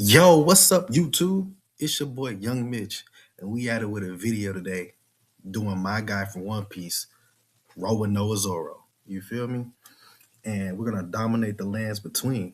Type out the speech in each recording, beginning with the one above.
Yo, what's up, YouTube? It's your boy Young Mitch, and we at it with a video today doing my guy from One Piece, Roronoa Zoro. You feel me? And we're gonna dominate the lands between.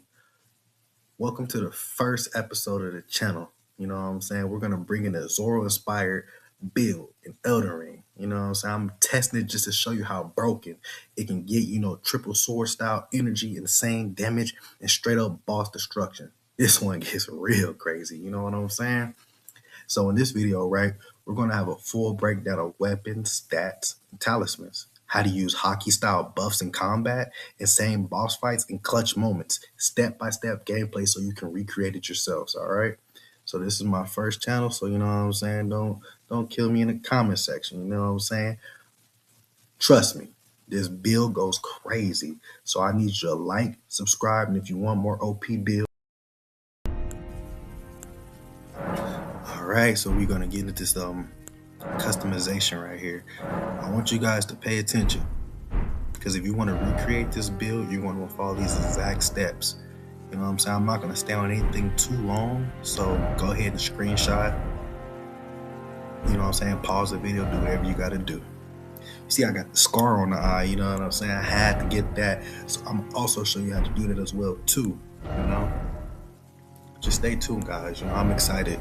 Welcome to the first episode of the channel. You know what I'm saying? We're gonna bring in a Zoro-inspired build in Elden Ring. You know what I'm saying? I'm testing it just to show you how broken it can get. Triple sword style energy, insane damage, and straight up boss destruction. This one gets real crazy. You know what I'm saying? So in this video, right, we're going to have a full breakdown of weapons, stats, and talismans, how to use Haki-style buffs in combat, insane boss fights, and clutch moments, step-by-step gameplay so you can recreate it yourselves, all right? So this is my first channel, so you know what I'm saying? Don't kill me in the comment section, you know what I'm saying? Trust me, this build goes crazy. So I need you to like, subscribe, and if you want more OP builds. All right, so we're gonna get into this customization right here. I want you guys to pay attention because if you want to recreate this build, you're going to follow these exact steps. You know what I'm saying? I'm not gonna stay on anything too long, so go ahead and screenshot. You know what I'm saying? Pause the video, do whatever you gotta do. See, I got the scar on the eye, you know what I'm saying? I had to get that. So I'm also showing you how to do that as well too, you know? Just stay tuned, guys. You know, I'm excited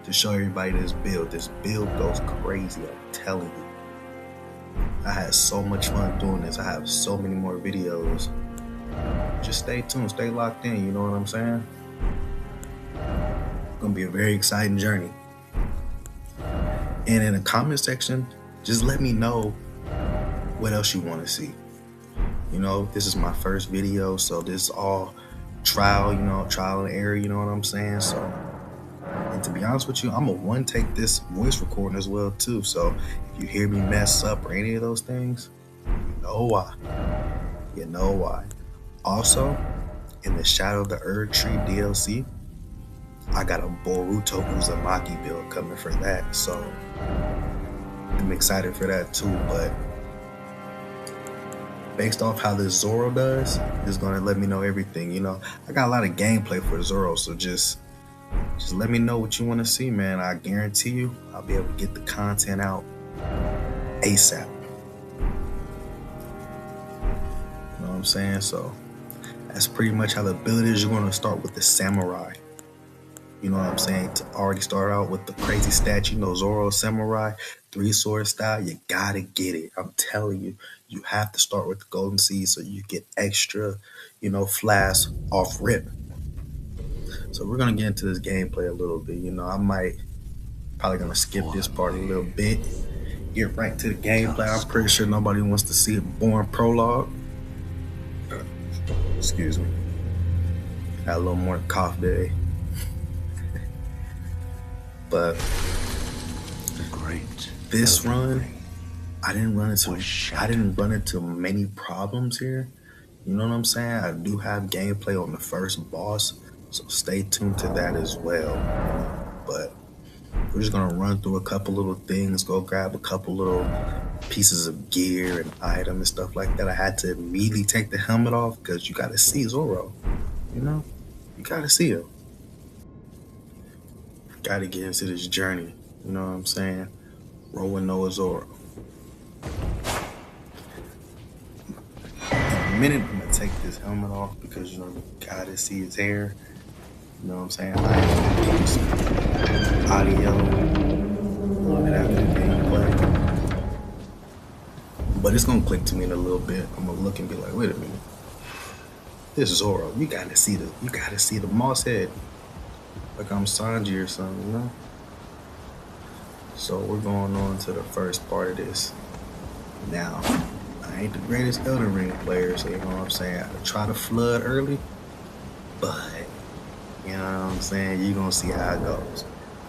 to show everybody this build. This build goes crazy, I'm telling you. I had so much fun doing this. I have so many more videos. Just stay tuned, stay locked in, you know what I'm saying? It's gonna be a very exciting journey. And in the comment section, just let me know what else you want to see. You know, this is my first video, so this is all trial and error, you know what I'm saying? So, and to be honest with you, I'm gonna one take this voice recording as well too. So if you hear me mess up or any of those things, you know why. You know why. Also, in the Shadow of the Erd Tree DLC, I got a Boruto Uzumaki build coming for that. So I'm excited for that too, but based off how this Zoro does, it's gonna let me know everything. You know, I got a lot of gameplay for Zoro, so just let me know what you want to see, man. I guarantee you, I'll be able to get the content out ASAP. You know what I'm saying? So that's pretty much how the build is. You're gonna start with the samurai. You know what I'm saying? To already start out with the crazy stat, you know, Zoro Samurai, 3-sword style, you gotta get it. I'm telling you, you have to start with the golden seed so you get extra, you know, flasks off rip. So we're gonna get into this gameplay a little bit. You know, probably gonna skip this part a little bit, get right to the gameplay. I'm pretty sure nobody wants to see a boring prologue. Excuse me. Had a little more cough day. But this run, I didn't run into many problems here. You know what I'm saying? I do have gameplay on the first boss, so stay tuned to that as well. But we're just gonna run through a couple little things, go grab a couple little pieces of gear and item and stuff like that. I had to immediately take the helmet off because you gotta see Zoro. You know, you gotta see him. Got to get into this journey, you know what I'm saying? Roronoa Zoro. In a minute, I'm gonna take this helmet off because you know you gotta see his hair. You know what I'm saying? I am gonna give some audio a little bit after the gameplay, but it's gonna click to me in a little bit. I'm gonna look and be like, wait a minute, this is Zoro. You gotta see the moss head. Like I'm Sanji or something, you know? So we're going on to the first part of this. Now, I ain't the greatest Elden Ring player, so you know what I'm saying? I try to flood early, but you know what I'm saying? You're gonna see how it goes.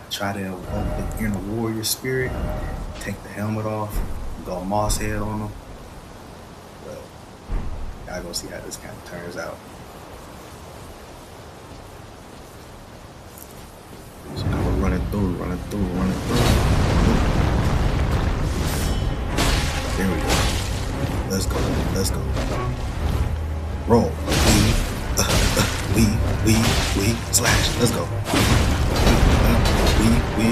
I try to invoke the inner warrior spirit, take the helmet off, go moss head on them. But y'all gonna see how this kind of turns out. So now we're running through. There we go. Let's go. Roll. We we, slash. Let's go. We.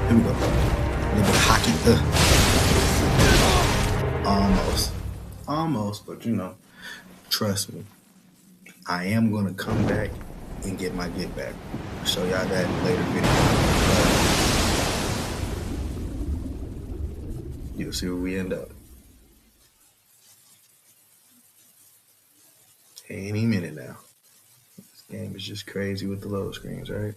Here we go. A little bit of hockey. Almost, but you know, trust me. I am gonna come back and get my get back. I'll show y'all that in a later video. You'll see where we end up. Any minute now. This game is just crazy with the load screens, right?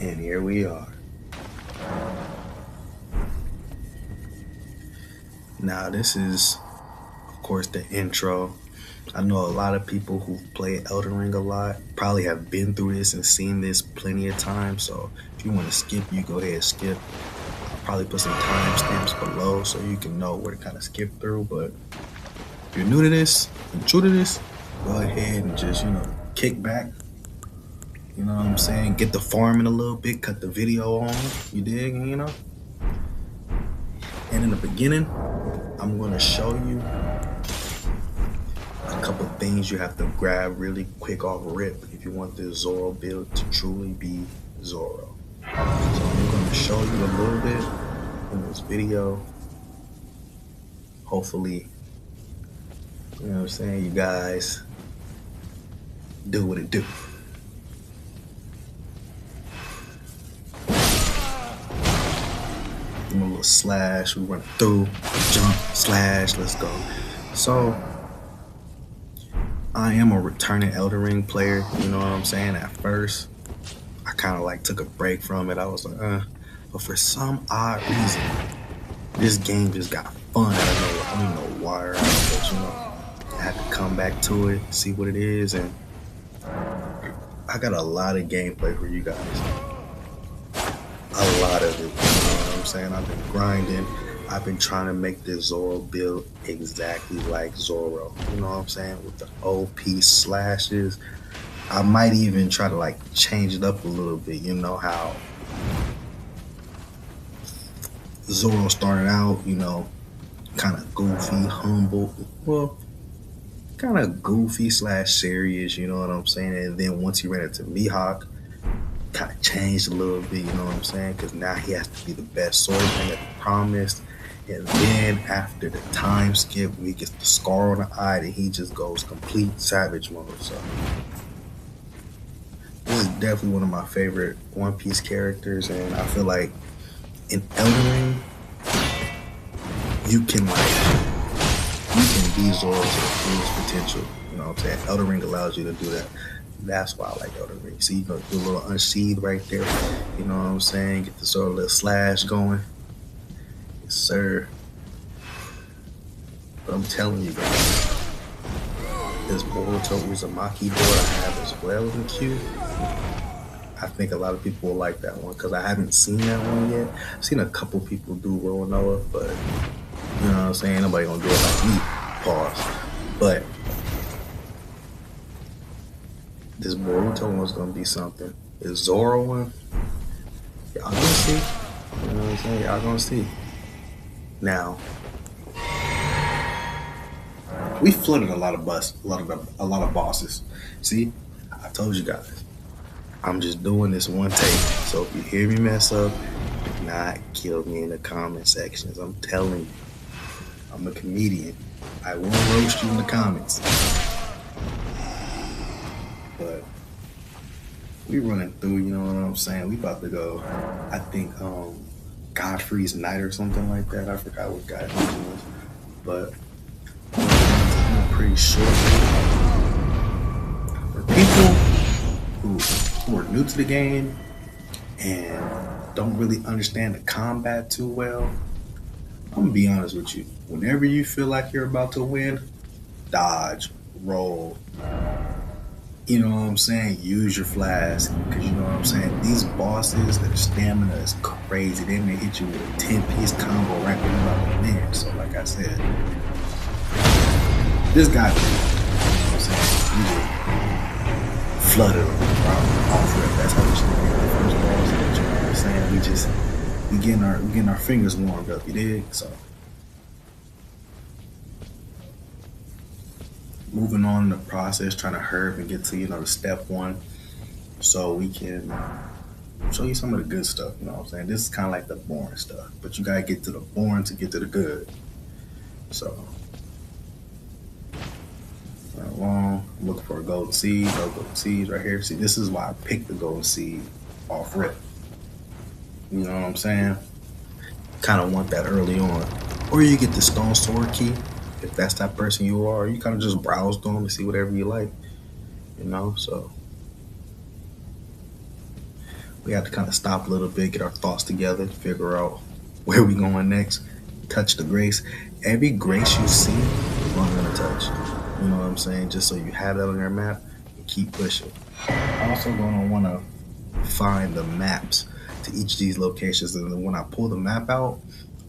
And here we are. Now this is, of course, the intro. I know a lot of people who play Elden Ring a lot probably have been through this and seen this plenty of times. So if you want to skip, you go ahead and skip. I'll probably put some timestamps below so you can know where to kind of skip through. But if you're new to this and true to this, go ahead and just, you know, kick back. You know what I'm saying? Get the farming a little bit, cut the video on. You dig? You know? And in the beginning, I'm going to show you a couple things you have to grab really quick off rip if you want this Zoro build to truly be Zoro. So I'm going to show you a little bit in this video. Hopefully, you know what I'm saying, you guys do what it do. Give me a little slash, we run through, jump, slash, let's go. So I am a returning Elden Ring player, you know what I'm saying? At first, I kind of like took a break from it. I was like, but for some odd reason, this game just got fun. I don't know why or how, but you know, I had to come back to it, see what it is, and I got a lot of gameplay for you guys. A lot of it, you know what I'm saying? I've been grinding. I've been trying to make this Zoro build exactly like Zoro. You know what I'm saying? With the OP slashes. I might even try to like change it up a little bit. You know how Zoro started out, you know, kind of goofy, humble. Well, kind of goofy / serious, you know what I'm saying? And then once he ran into Mihawk, kind of changed a little bit, you know what I'm saying? Because now he has to be the best swordsman that he promised. And then after the time skip, when he gets the scar on the eye, then he just goes complete savage mode. So this is definitely one of my favorite One Piece characters, and I feel like in Elden Ring, you can be Zoro to the fullest potential. You know what I'm saying? Elden Ring allows you to do that. That's why I like Elden Ring. See, you can do a little unsheathe right there. You know what I'm saying? Get the sort of little slash going. Yes, sir. But I'm telling you guys, this Boruto Uzumaki board I have as well in queue. I think a lot of people will like that one because I haven't seen that one yet. I've seen a couple people do Roronoa, but you know what I'm saying? Nobody gonna do it like me. Pause. But this Boruto one's gonna be something. This Zoro one, y'all gonna see. You know what I'm saying? Y'all gonna see. Now, we flooded a lot of bosses. See, I told you guys, I'm just doing this one take. So if you hear me mess up, do not kill me in the comment sections. I'm telling you, I'm a comedian. I will roast you in the comments. But we running through, you know what I'm saying? We about to go, I think, Godfrey's Night or something like that. I forgot what Godfrey's was. But I'm pretty sure for people who are new to the game and don't really understand the combat too well, I'm gonna be honest with you. Whenever you feel like you're about to win, dodge, roll. You know what I'm saying? Use your flask. Because you know what I'm saying? These bosses, their stamina is crazy. They may hit you with a 10-piece combo right when you're about to win. So like I said, this guy, you know what I'm saying? We just flooded off rip. That's how we should get the first balls. You know what I'm saying? We getting our fingers warmed up, you dig? So moving on in the process, trying to hurry and get to the step one, so we can show you some of the good stuff. You know what I'm saying? This is kind of like the boring stuff, but you gotta get to the boring to get to the good. So, right along, I'm looking for a golden seed. No golden seeds right here. See, this is why I picked the golden seed off rip. You know what I'm saying? Kind of want that early on, or you get the stone sword key if that's that person you are. You kind of just browse through them and see whatever you like. So we have to kind of stop a little bit, get our thoughts together, figure out where we going next. Touch the grace. Every grace you see is what I'm gonna touch. You know what I'm saying? Just so you have that on your map and keep pushing. I'm also gonna want to find the maps to each of these locations, and then when I pull the map out,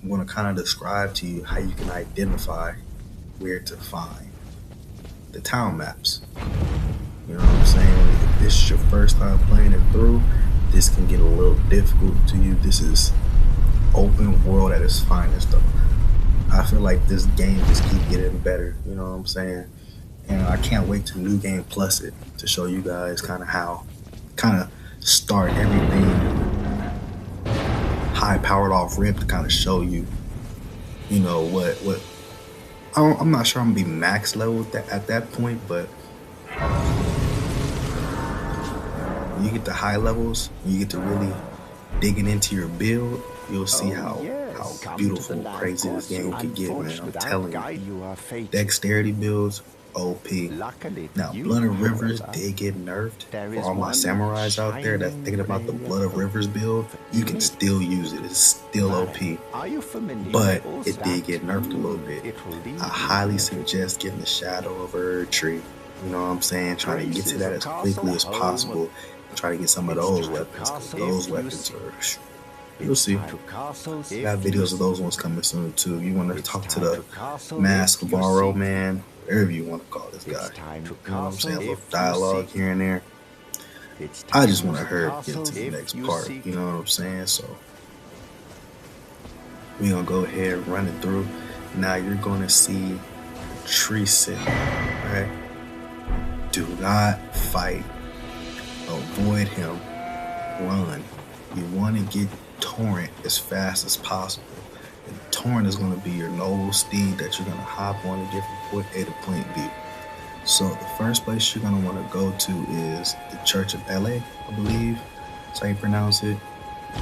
I'm gonna kind of describe to you how you can identify where to find the town maps. You know what I'm saying? If this is your first time playing it through, this can get a little difficult to you. This is open world at its finest, though. I feel like this game just keep getting better. You know what I'm saying? And I can't wait to New Game Plus it to show you guys kind of start everything high powered off rip to kind of show you, what. I'm not sure I'm gonna be max level at that point, but when you get to high levels, you get to really digging into your build, you'll see how beautiful and crazy this game could get, man. I'm telling you. Dexterity builds, OP. Now, Blood of Rivers did get nerfed. For all my samurais out there that's thinking about the Blood of Rivers build, you can still use it. It's still OP. But it did get nerfed a little bit. I highly suggest getting the Shadow of Erd tree. You know what I'm saying? Trying to get to that as quickly as possible. Try to get some of those weapons, because those weapons are... You'll see. Got videos of those ones coming soon too. You want to talk to the Mask Varro man, whatever you want to call this guy. You know what I'm saying? A little dialogue here and there. I just want to hurry get to the next part. You know what I'm saying? So we're gonna go ahead and run it through. Now you're gonna see the tree sitting, right? Do not fight. Avoid him. Run. You want to get Torrent as fast as possible. And Torrent is going to be your noble steed that you're going to hop on and get from point A to point B. So the first place you're going to want to go to is the Church of LA, I believe. That's how you pronounce it.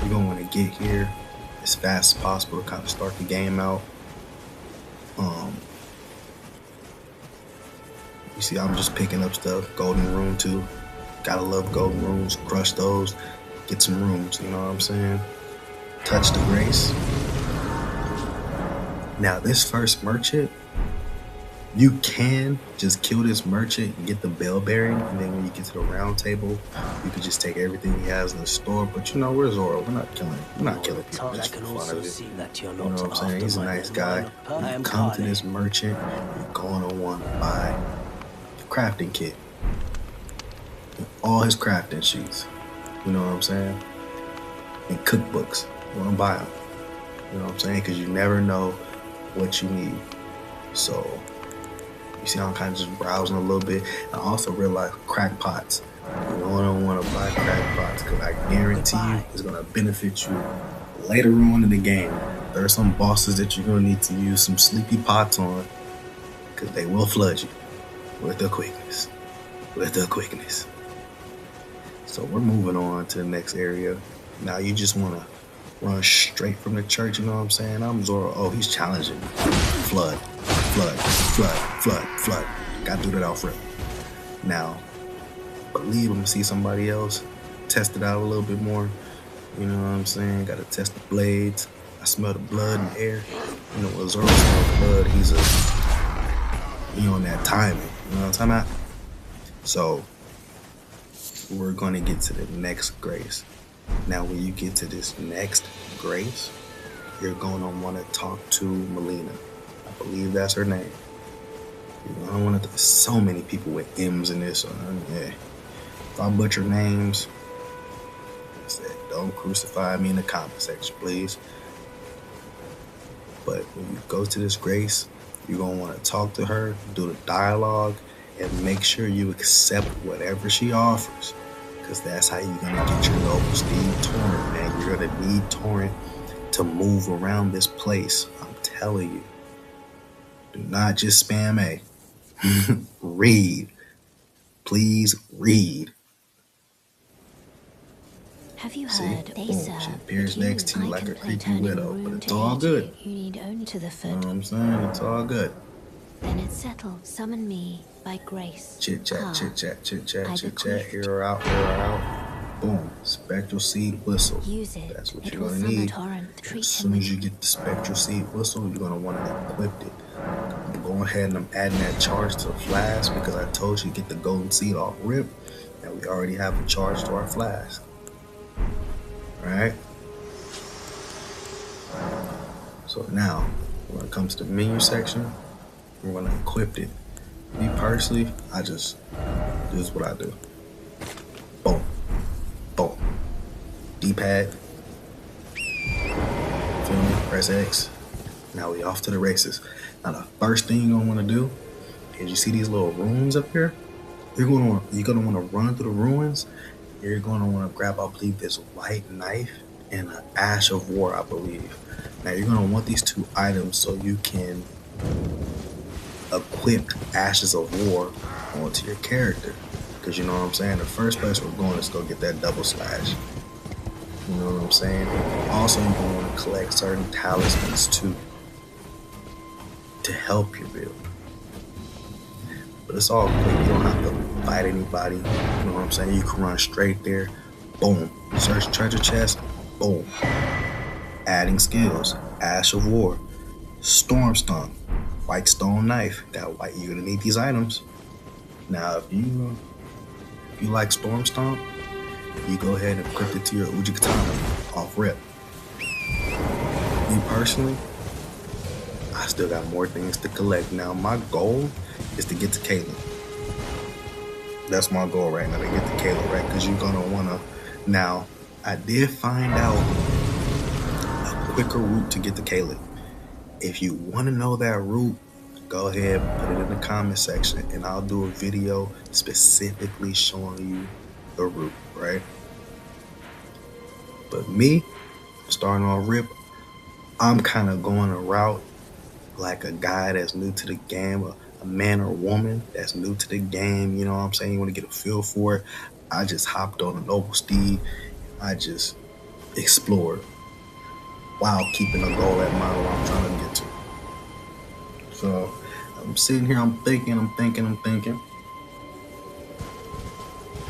You're going to want to get here as fast as possible to kind of start the game out. You see, I'm just picking up stuff. Golden Rune too. Gotta love golden runes. Crush those. Get some rooms. You know what I'm saying? Touch the grace. Now this first merchant, you can just kill this merchant and get the bell bearing, and then when you get to the round table, you can just take everything he has in the store. But we're Zoro. We're not killing people just for fun of it. You know what I'm saying? He's a nice guy. When you come to this merchant, you're gonna want to buy the crafting kit. All his crafting sheets. You know what I'm saying? And cookbooks. You want to buy them. You know what I'm saying? Because you never know what you need. So, you see how I'm kind of just browsing a little bit. I also realized crackpots. You don't want to buy crackpots, because I guarantee you it's going to benefit you later on in the game. There are some bosses that you're going to need to use some sleepy pots on, because they will flood you with their quickness. So we're moving on to the next area. Now you just want to run straight from the church, you know what I'm saying? I'm Zoro. Oh, he's challenging me. Flood. Gotta do that off rip. Now, believe I'm gonna see somebody else. Test it out a little bit more. You know what I'm saying? Gotta test the blades. I smell the blood in the air. You know what Zoro smells blood. He's on that timing. You know what I'm talking about? So we're gonna get to the next grace. Now when you get to this next grace, you're gonna want to talk to Melina. I believe that's her name. I don't want to. There's so many people with M's in this. Yeah. If I butcher names, don't crucify me in the comment section, please. But when you go to this grace, you're gonna want to talk to her, do the dialogue, and make sure you accept whatever she offers, because that's how you're gonna get your noble steed torrent, man. You're gonna need torrent to move around this place. I'm telling you. Do not just spam A. Read. Please read. Have you See? heard? Boom. She appears next to you like a creepy widow, but it's all good. You need only to the foot. You know what I'm saying? It's all good. Then it's settled. Summon me by grace. Chit chat, chit chat, chit chat, chit chat. Hear her out, hear her out. Boom. Spectral seed whistle. Use it. That's what It you're will gonna summon need. torrent. As soon as you get the spectral seed whistle, you're gonna want to equip it. I'm going ahead and I'm adding that charge to the flask because I told you to get the golden seed off rip, and we already have a charge to our flask. Alright? So now, when it comes to the menu section, we're gonna equip it. Me personally, this is what I do. Boom. Boom. D-pad. Feel me? Press X. Now we off to the races. Now the first thing you're gonna wanna do is, you see these little ruins up here? You're gonna wanna run through the ruins. You're gonna wanna grab, I believe, this white knife and an ash of war, I believe. Now you're gonna want these two items so you can equip ashes of war onto your character. Because you know what I'm saying? The first place we're going is go get that double slash. You know what I'm saying? And also, you're gonna want to collect certain talismans too to help your build. But it's all quick. You don't have to fight anybody. You know what I'm saying? You can run straight there. Boom. Search treasure chest. Boom. Adding skills. Ash of War. Storm Stomp. White stone knife. That white. You're gonna need these items. Now, if you like Storm Stomp, you go ahead and equip it to your Uji Katana off rip. Me personally, I still got more things to collect. Now, my goal is to get to Kayla. That's my goal right now, to get to Kayla, right? Because you're gonna wanna. Now, I did find out a quicker route to get to Kayla. If you want to know that route, go ahead, put it in the comment section, and I'll do a video specifically showing you the route, right? But me, starting on rip, I'm kind of going a route like a guy that's new to the game, a man or woman that's new to the game, you know what I'm saying? You want to get a feel for it. I just hopped on a noble steed. I just explored while keeping a goal at mind where I'm trying to get to. So I'm sitting here, I'm thinking.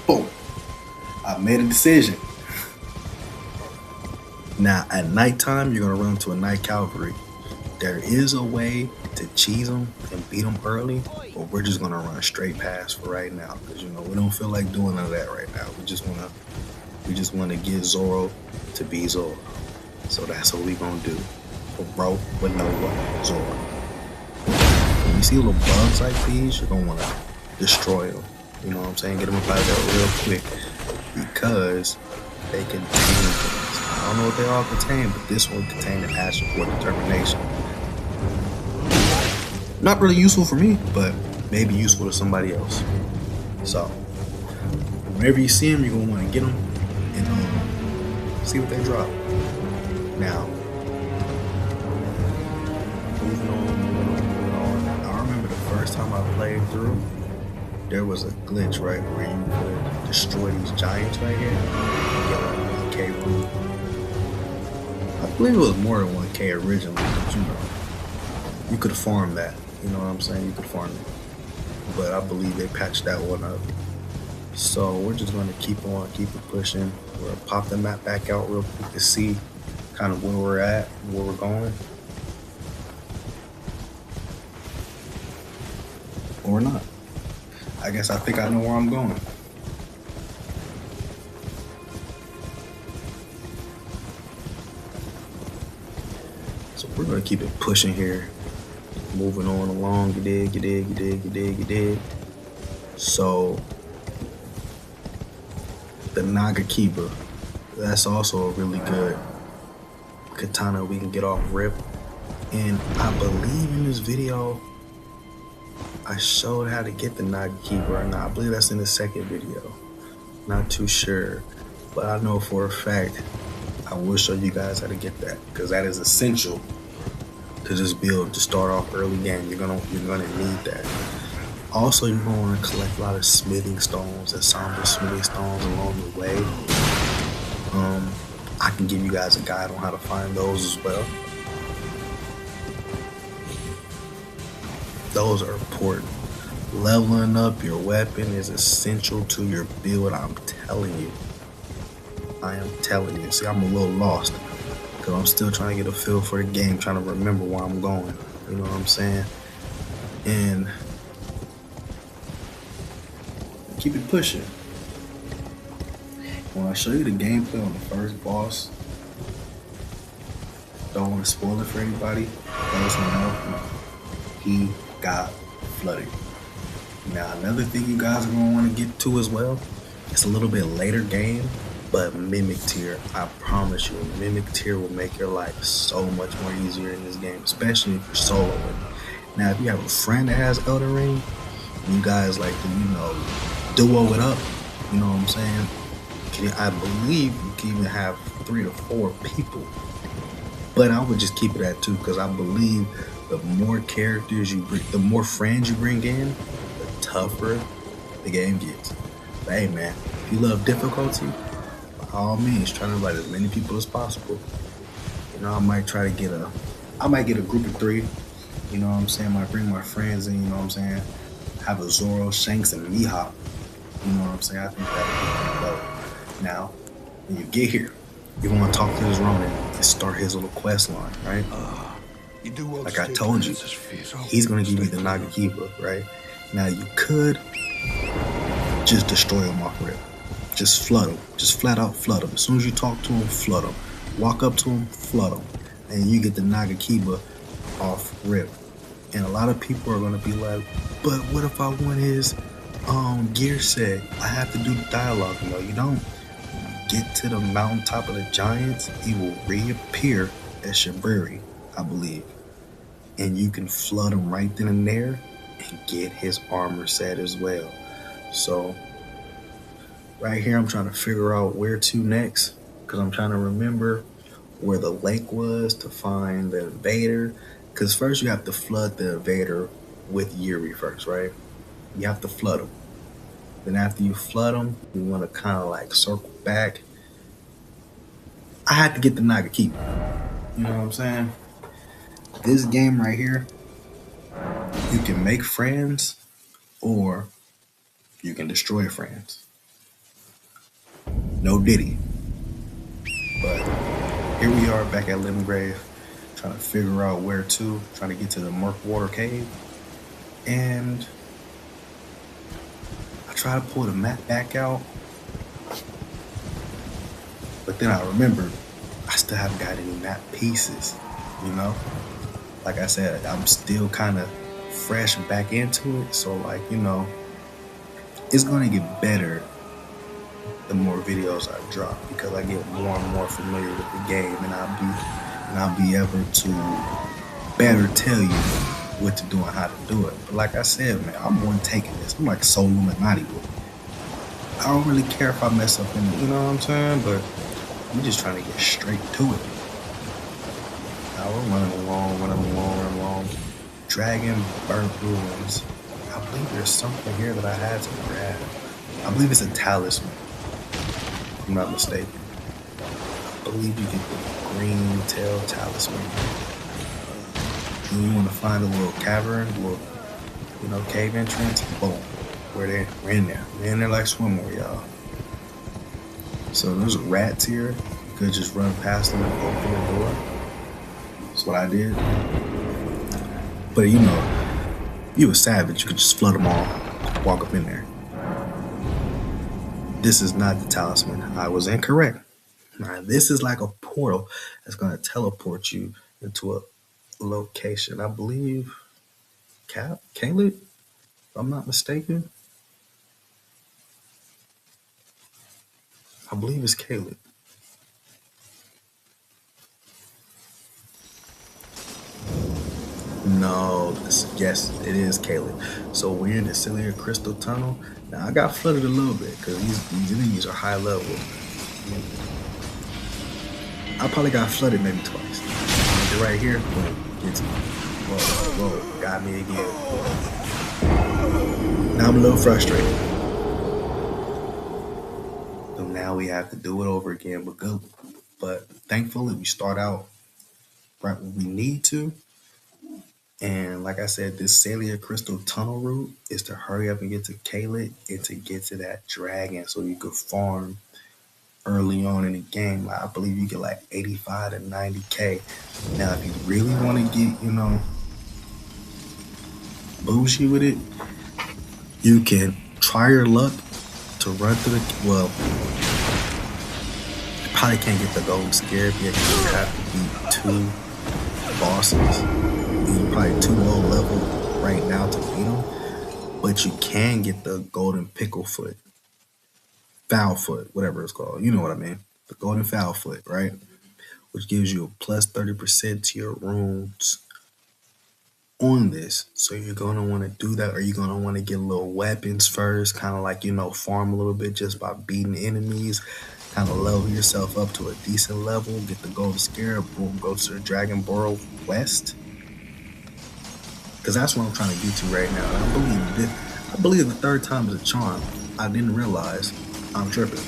Boom. I made a decision. Now, at nighttime, you're going to run to a night cavalry. There is a way to cheese them and beat them early, but we're just going to run straight past for right now because, you know, we don't feel like doing none of that right now. We just want to get Zoro to be Zoro. So that's what we going to do. Roronoa, Zoro. When you see little bugs like these, you're going to want to destroy them. You know what I'm saying? Get them up out of there real quick because they contain things. I don't know what they all contain, but this one contained an ash of war determination. Not really useful for me, but maybe useful to somebody else. So, whenever you see them, you're going to want to get them and see what they drop. Now, moving on. I remember the first time I played through, there was a glitch, right, where you could destroy these giants right here and get like 1K room. I believe it was more than 1K originally, but you know, you could farm that. You know what I'm saying? You could farm it. But I believe they patched that one up. So we're just going to keep it pushing. We're going to pop the map back out real quick to see kind of where we're at, where we're going. Or not. I guess I think I know where I'm going. So we're going to keep it pushing here. Moving on along, you dig. So, the Nagakiba, that's also a really good katana we can get off rip. And I believe in this video, I showed how to get the Naga Keeper, and I believe that's in the second video. Not too sure, but I know for a fact I will show you guys how to get that, because that is essential to just build to start off early game. You're gonna need that. Also, you're gonna want to collect a lot of smithing stones and somber smithing stones along the way. I can give you guys a guide on how to find those as well. Those are important. Leveling up your weapon is essential to your build. I'm telling you. I am telling you. See, I'm a little lost because I'm still trying to get a feel for the game, trying to remember where I'm going. You know what I'm saying? And keep it pushing. When I show you the gameplay on the first boss, don't want to spoil it for anybody. Those who know, he got flooded. Now, another thing you guys are going to want to get to as well, it's a little bit later game, but Mimic Tier. I promise you, Mimic Tier will make your life so much more easier in this game, especially if you're soloing. Now, if you have a friend that has Elden Ring, you guys like to, duo it up, you know what I'm saying? I believe you can even have 3 to 4 people, but I would just keep it at 2, because I believe the more characters you bring, the more friends you bring in, the tougher the game gets. But hey man, if you love difficulty, by all means, try to invite as many people as possible. I might get a group of 3. You know what I'm saying? Might bring my friends in. You know what I'm saying? Have a Zoro, Shanks, and Mihawk. You know what I'm saying? I think that'd be pretty dope. Now, when you get here, you're gonna talk to this Ronin and start his little quest line, right? Like I told you, he's gonna give you the Naga Keeper, right? Now you could just destroy him off rip. Just flood him. Just flat out flood him. As soon as you talk to him, flood him. Walk up to him, flood him. And you get the Naga Keeper off rip. And a lot of people are gonna be like, but what if I want his gear set? I have to do the dialogue. No, you don't. Get to the mountaintop of the giants, he will reappear at Shibriri, I believe. And you can flood him right then and there and get his armor set as well. So, right here, I'm trying to figure out where to next, because I'm trying to remember where the lake was to find the invader. Because first you have to flood the invader with Yuri first, right? You have to flood him. Then after you flood them, you want to kind of like circle back. I had to get the Naga Keeper. You know what I'm saying? This game right here, you can make friends or you can destroy friends. No Diddy. But here we are back at Limgrave, trying to figure out where to, trying to get to the Murkwater Cave. And I try to pull the map back out, but then I remembered I still haven't got any map pieces, Like I said, I'm still kind of fresh back into it, so it's gonna get better the more videos I drop, because I get more and more familiar with the game, and I'll be able to better tell you what to do and how to do it. But like I said, man, I'm one taking this. I'm like Soul Illuminati with it. I don't really care if I mess up in it, you know what I'm saying? But I'm just trying to get straight to it. Now we're running along. Dragon Burnt Ruins. I believe there's something here that I had to grab. I believe it's a talisman, if I'm not mistaken. I believe you get the green tail talisman. And you want to find a little cavern, cave entrance. Boom. We're in there. We're in there like swimwear, y'all. So there's rats here. You could just run past them and open the door. That's what I did. But you a savage. You could just flood them all. Walk up in there. This is not the talisman. I was incorrect. Now, this is like a portal that's going to teleport you into a location. I believe Caleb, if I'm not mistaken. I believe it's Caleb. No, yes, it is Caleb. So we're in the Celia Crystal Tunnel. Now I got flooded a little bit because these enemies are high level. I probably got flooded maybe twice. They're right here, boom, gets me. Whoa, got me again. Now I'm a little frustrated. So now we have to do it over again, but thankfully we start out right where we need to. And like I said, this Celia Crystal Tunnel route is to hurry up and get to Caleb and to get to that dragon so you could farm early on in the game. I believe you get like 85 to 90K. Now, if you really want to get, bougie with it, you can try your luck to run through well, you probably can't get the golden scarab yet because you have to beat 2 bosses. You're probably too low level right now to beat them, but you can get the golden pickle foot, foul foot, whatever it's called. You know what I mean? The golden foul foot, right? Which gives you a plus 30% to your runes on this. So you're going to want to do that, or you're going to want to get little weapons first, kind of like, farm a little bit just by beating enemies, kind of level yourself up to a decent level, get the golden scarab, boom, go to the Dragon Borough West. Because that's what I'm trying to get to right now. And I believe the third time is a charm. I didn't realize I'm tripping.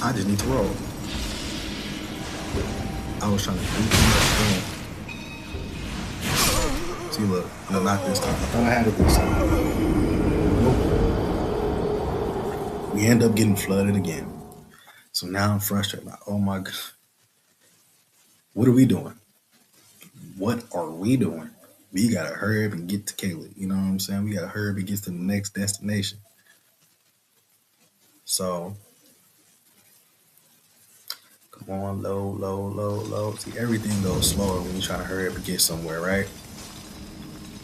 I just need to roll. I was trying to do too much thing. See, look, no, not this time. I thought I had it this time. Nope. We end up getting flooded again. So now I'm frustrated. Like, oh my God. What are we doing? What are we doing? We gotta hurry up and get to Caleb. You know what I'm saying? We gotta hurry up and get to the next destination. So come on, low. See, everything goes slower when you're trying to hurry up and get somewhere, right?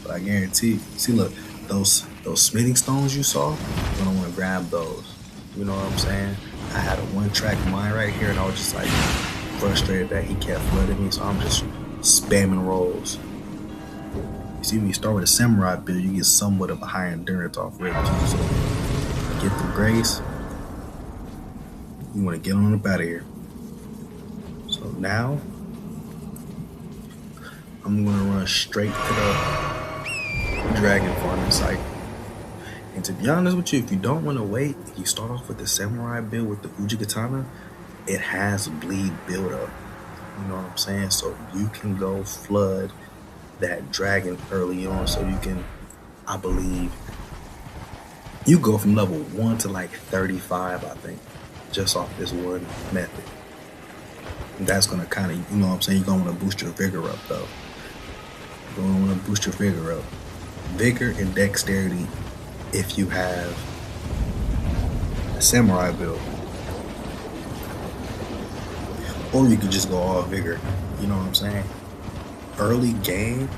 But I guarantee. See, look, those smithing stones you saw, you're gonna want to grab those. You know what I'm saying? I had a 1-track mind right here, and I was just like frustrated that he kept flooding me, so I'm just spamming rolls. You see, when you start with a samurai build, you get somewhat of a higher endurance off rip too. So get the grace. You want to get on up out of here. So now I'm gonna run straight to the dragon farming site. And to be honest with you, if you don't want to wait, you start off with the samurai build with the Uji Katana. It has bleed build up. You know what I'm saying? So you can go flood that dragon early on, so you can, I believe, you go from level 1 to like 35, I think, just off this one method. And that's gonna kind of, you know what I'm saying, you're gonna want to boost your vigor up though. You're gonna want to boost your vigor up. Vigor and dexterity if you have a samurai build. Or you could just go all vigor. You know what I'm saying? Early game,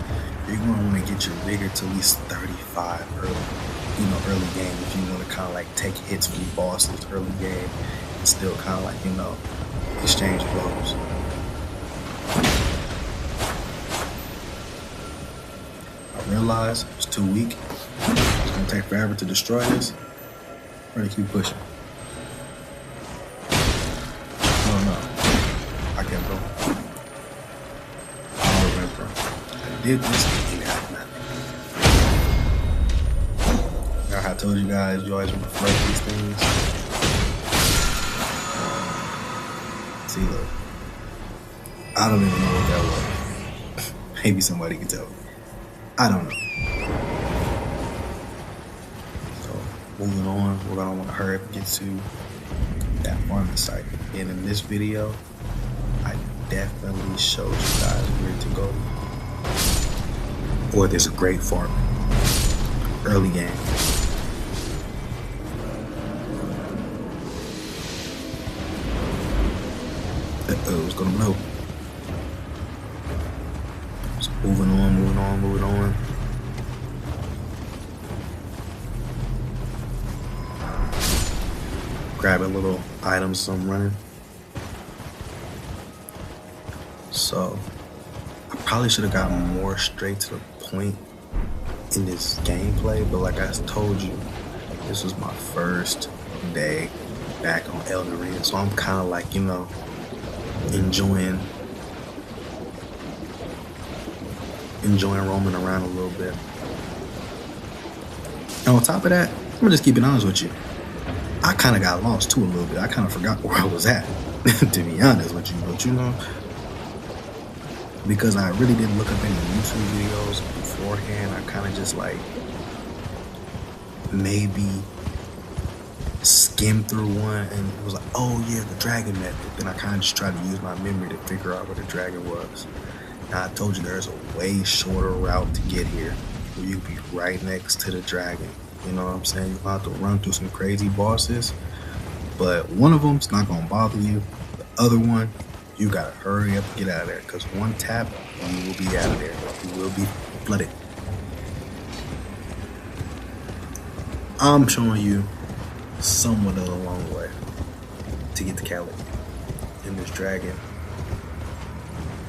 you're going to want to get your vigor to at least 35 early game, if you want to kind of like take hits from bosses early game and still kind of like, exchange blows. I realized it's too weak. It's going to take forever to destroy this. We're going to keep pushing. No. I can't go. Did this and got nothing. Now, I told you guys, you always want to flood these things. See, look, I don't even know what that was. Maybe somebody can tell me. I don't know. So, moving on, we're gonna want to hurry up and get to that farming site. And in this video, I definitely showed you guys where to go. Or there's a great farm early game. It's gonna blow. So moving on. Grabbing little items as I'm running. So I probably should have got more straight to the point in this gameplay, but like I told you, this was my first day back on Elden Ring, so I'm kind of like, you know, enjoying roaming around a little bit. And on top of that, I'm gonna just keep it honest with you. I kind of got lost too a little bit. I kind of forgot where I was at, to be honest with you. But you know, because I really didn't look up any YouTube videos beforehand, I kind of just like maybe skimmed through one and it was like, oh yeah, the dragon method. Then I kind of just tried to use my memory to figure out where the dragon was. Now I told you there's a way shorter route to get here where you'll be right next to the dragon. You know what I'm saying? You'll have to run through some crazy bosses, but one of them's not gonna bother you. The other one, you gotta hurry up and get out of there, because one tap, you will be out of there. You will be flooded. I'm showing you somewhat of a long way to get to Cali in this dragon.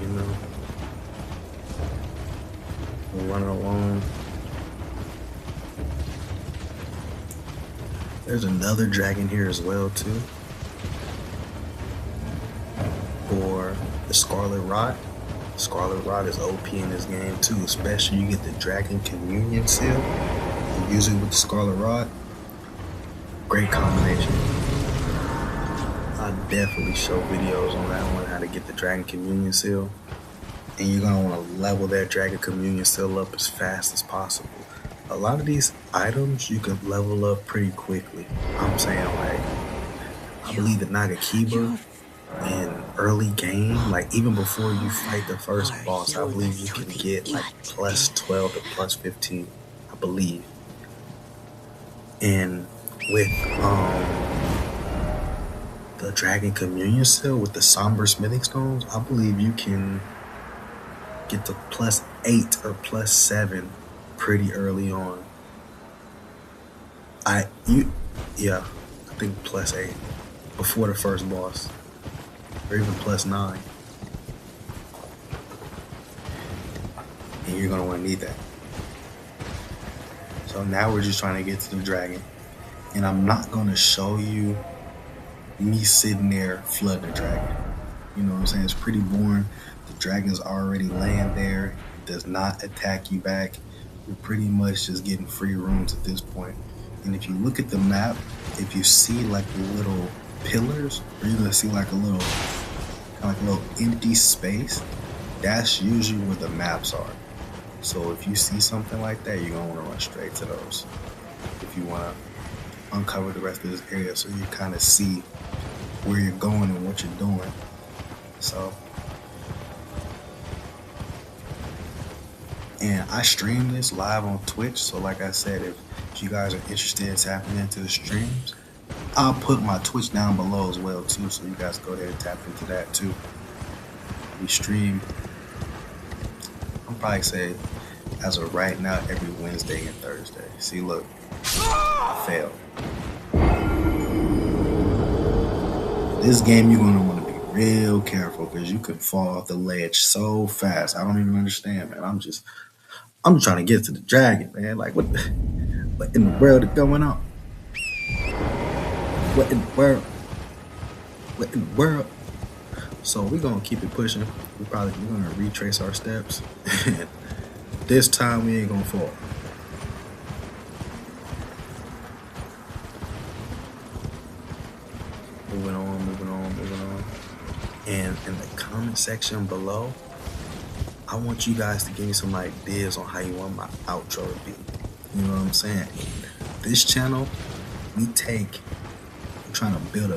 You know, we're running along. There's another dragon here as well too, for the Scarlet Rot. Scarlet Rot is OP in this game too, especially you get the Dragon Communion Seal. You use it with the Scarlet Rot. Great combination. I'll definitely show videos on that one, how to get the Dragon Communion Seal. And you're gonna want to level that Dragon Communion Seal up as fast as possible. A lot of these items you can level up pretty quickly. I'm saying, like, I believe the Nagakiba in early game, like even before you fight the first boss, I believe you can get like plus 12 to plus 15, I believe. And with the Dragon Communion Seal with the Somber Smithing Stones, I believe you can get to plus 8 or plus 7 pretty early on. I think plus 8 before the first boss, or even plus 9. And you're gonna want to need that. So now we're just trying to get to the dragon, and I'm not gonna show you me sitting there flooding the dragon. You know what I'm saying? It's pretty boring. The dragon's already laying there, does not attack you back. You're pretty much just getting free rooms at this point. And if you look at the map, if you see like little pillars, or you're gonna see like a little empty space, that's usually where the maps are. So if you see something like that, you're gonna want to run straight to those if you want to uncover the rest of this area, so you kind of see where you're going and what you're doing. So, and I stream this live on Twitch, so like I said, if you guys are interested in tapping into the streams, I'll put my Twitch down below as well too, so you guys go there and tap into that too. We stream, I'll probably say, as of right now, every Wednesday and Thursday. See, look, I failed. This game, you're gonna want to be real careful, because you could fall off the ledge so fast. I don't even understand, man. I'm trying to get to the dragon, man. Like, what in the world is going on? What in the world? What in the world? So we're gonna keep it pushing. We're gonna retrace our steps. This time we ain't gonna fall. Moving on. And in the comment section below, I want you guys to give me some ideas on how you want my outro to be. You know what I'm saying? This channel, I'm trying to build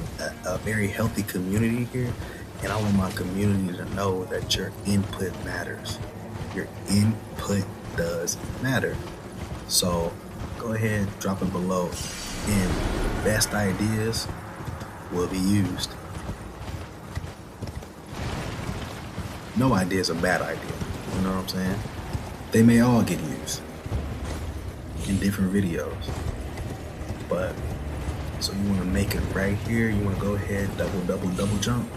a very healthy community here, and I want my community to know that your input matters. Your input does matter. So go ahead, drop it below, and the best ideas will be used. No idea is a bad idea. You know what I'm saying? They may all get used in different videos. But so you want to make it right here. You want to go ahead, double jump.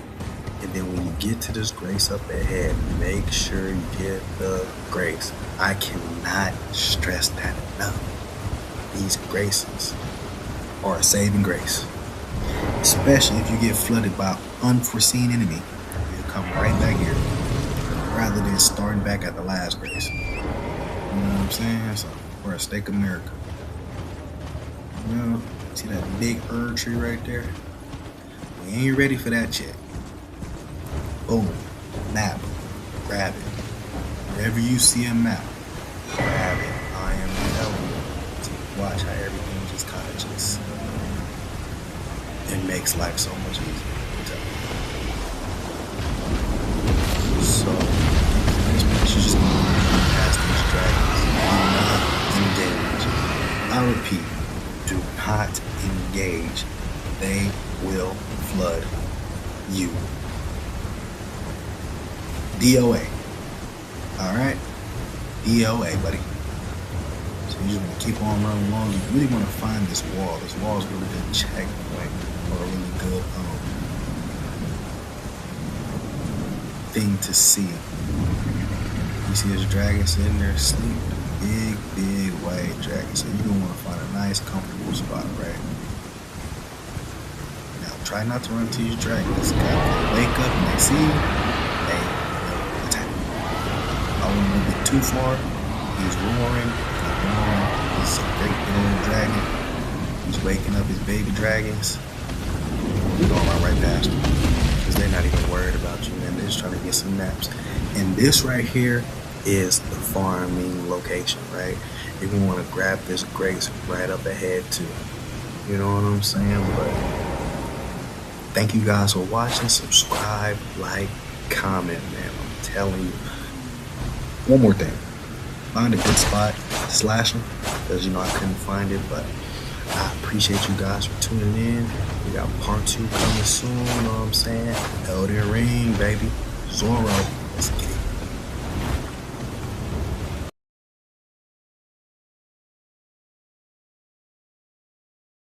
And then when you get to this grace up ahead, make sure you get the grace. I cannot stress that enough. These graces are a saving grace. Especially if you get flooded by an unforeseen enemy. You'll come right back here rather than starting back at the last grace. You know what I'm saying? So, we're a stake America. You know, see that big tree right there? We ain't ready for that yet. Boom, map, grab it. Wherever you see a map, grab it. I am telling you. Watch how everything just kind of just, it makes life so much easier. I'm telling you. So, you just past these dragons. Do not engage. I repeat, do not engage. They will flood you. DOA. Alright? DOA, buddy. So you just want to keep on running along. You really want to find this wall. This wall is a really good checkpoint or a really good thing to see. You see this dragon sitting there asleep? Big white dragon. So you're going to want to find a nice comfortable spot, right? Now try not to run to these dragons. They wake up and they see you, they attack. I wouldn't move it too far. He's roaring. He's a great big old dragon. He's waking up his baby dragons. We're going to run right past them because they're not even worried about you, man. They're just trying to get some naps. And this right here is the farming location, right? You're going to want to grab this grace right up ahead too. You know what I'm saying? But thank you guys for watching. Subscribe, like, comment, man. I'm telling you. One more thing. Find a good spot, slash them, because you know I couldn't find it, but I appreciate you guys for tuning in. We got part 2 coming soon, you know what I'm saying? Elden Ring, baby. Zoro.